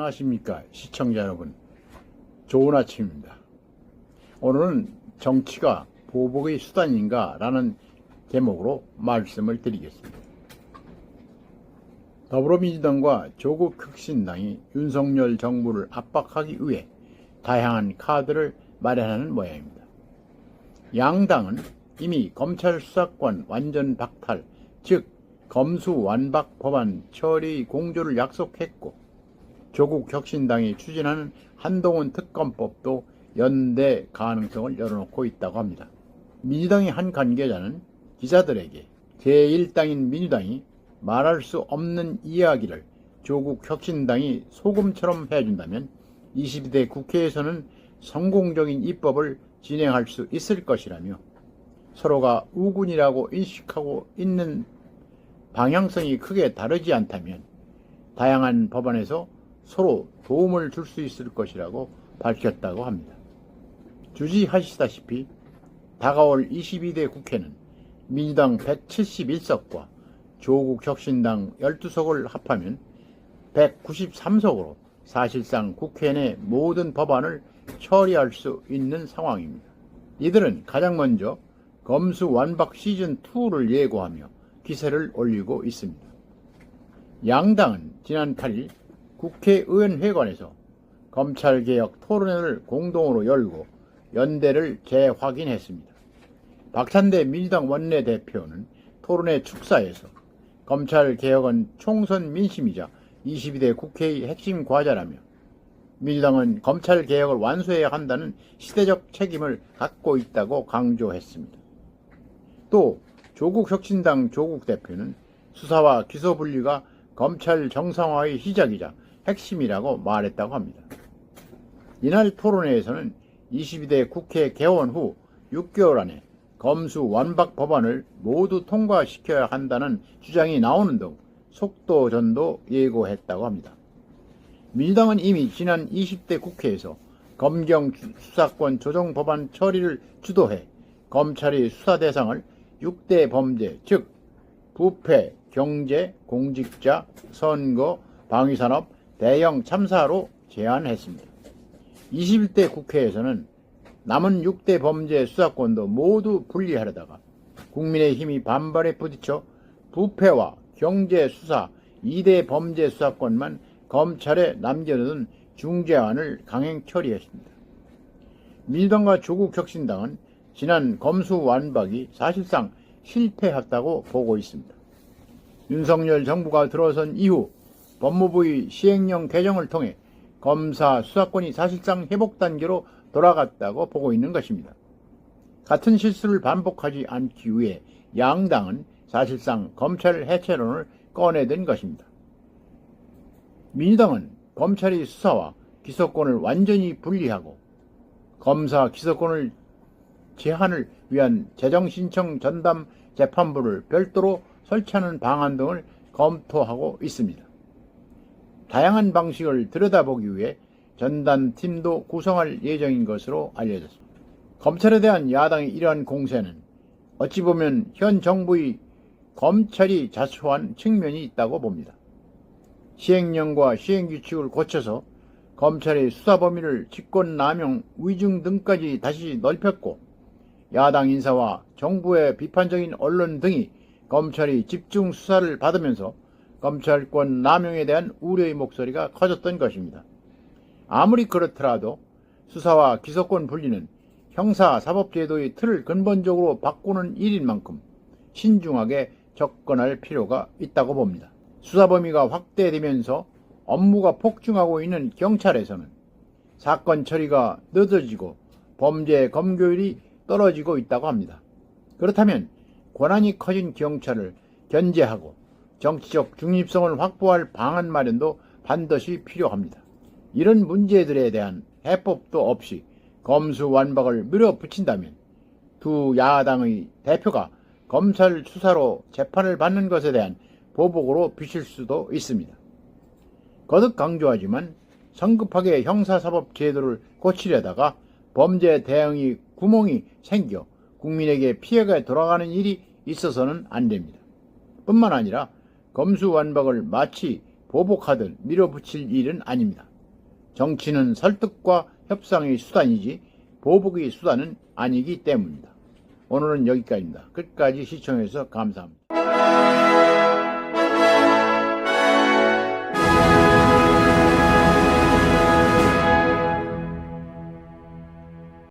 안녕하십니까 시청자 여러분, 좋은 아침입니다. 오늘은 정치가 보복의 수단인가 라는 제목으로 말씀을 드리겠습니다. 더불어민주당과 조국혁신당이 윤석열 정부를 압박하기 위해 다양한 카드를 마련하는 모양입니다. 양당은 이미 검찰 수사권 완전 박탈, 즉 검수완박 법안 처리 공조를 약속했고, 조국혁신당이 추진하는 한동훈 특검법도 연대 가능성을 열어놓고 있다고 합니다. 민주당의 한 관계자는 기자들에게 제1당인 민주당이 말할 수 없는 이야기를 조국혁신당이 소금처럼 해준다면 22대 국회에서는 성공적인 입법을 진행할 수 있을 것이라며, 서로가 우군이라고 인식하고 있는 방향성이 크게 다르지 않다면 다양한 법안에서 서로 도움을 줄 수 있을 것이라고 밝혔다고 합니다. 주지하시다시피 다가올 22대 국회는 민주당 171석과 조국혁신당 12석을 합하면 193석으로 사실상 국회 내 모든 법안을 처리할 수 있는 상황입니다. 이들은 가장 먼저 검수완박 시즌2를 예고하며 기세를 올리고 있습니다. 양당은 지난 8일 국회의원회관에서 검찰개혁 토론회를 공동으로 열고 연대를 재확인했습니다. 박찬대 민주당 원내대표는 토론회 축사에서 검찰개혁은 총선 민심이자 22대 국회의 핵심 과제라며, 민주당은 검찰개혁을 완수해야 한다는 시대적 책임을 갖고 있다고 강조했습니다. 또 조국혁신당 조국 대표는 수사와 기소 분리가 검찰 정상화의 시작이자 핵심이라고 말했다고 합니다. 이날 토론회에서는 22대 국회 개원 후 6개월 안에 검수완박 법안을 모두 통과시켜야 한다는 주장이 나오는 등 속도전도 예고했다고 합니다. 민주당은 이미 지난 20대 국회에서 검경 수사권 조정 법안 처리를 주도해 검찰의 수사 대상을 6대 범죄, 즉 부패, 경제, 공직자, 선거, 방위산업, 대형 참사로 제한했습니다. 21대 국회에서는 남은 6대 범죄 수사권도 모두 분리하려다가 국민의힘이 반발에 부딪혀 부패와 경제 수사 2대 범죄 수사권만 검찰에 남겨둔 중재안을 강행 처리했습니다. 민주당과 조국혁신당은 지난 검수완박이 사실상 실패했다고 보고 있습니다. 윤석열 정부가 들어선 이후 법무부의 시행령 개정을 통해 검사 수사권이 사실상 회복 단계로 돌아갔다고 보고 있는 것입니다. 같은 실수를 반복하지 않기 위해 양당은 사실상 검찰 해체론을 꺼내든 것입니다. 민주당은 검찰의 수사와 기소권을 완전히 분리하고 검사 기소권을 제한을 위한 재정신청 전담 재판부를 별도로 설치하는 방안 등을 검토하고 있습니다. 다양한 방식을 들여다보기 위해 전담팀도 구성할 예정인 것으로 알려졌습니다. 검찰에 대한 야당의 이러한 공세는 어찌 보면 현 정부의 검찰이 자초한 측면이 있다고 봅니다. 시행령과 시행규칙을 고쳐서 검찰의 수사 범위를 직권남용, 위증 등까지 다시 넓혔고, 야당 인사와 정부의 비판적인 언론 등이 검찰이 집중 수사를 받으면서 검찰권 남용에 대한 우려의 목소리가 커졌던 것입니다. 아무리 그렇더라도 수사와 기소권 분리는 형사사법제도의 틀을 근본적으로 바꾸는 일인 만큼 신중하게 접근할 필요가 있다고 봅니다. 수사 범위가 확대되면서 업무가 폭증하고 있는 경찰에서는 사건 처리가 늦어지고 범죄 검교율이 떨어지고 있다고 합니다. 그렇다면 권한이 커진 경찰을 견제하고 정치적 중립성을 확보할 방안 마련도 반드시 필요합니다. 이런 문제들에 대한 해법도 없이 검수완박을 밀어붙인다면 두 야당의 대표가 검찰 수사로 재판을 받는 것에 대한 보복으로 비칠 수도 있습니다. 거듭 강조하지만 성급하게 형사사법 제도를 고치려다가 범죄 대응이 구멍이 생겨 국민에게 피해가 돌아가는 일이 있어서는 안 됩니다. 뿐만 아니라 검수완박을 마치 보복하듯 밀어붙일 일은 아닙니다. 정치는 설득과 협상의 수단이지 보복의 수단은 아니기 때문이다. 오늘은 여기까지입니다. 끝까지 시청해주셔서 감사합니다.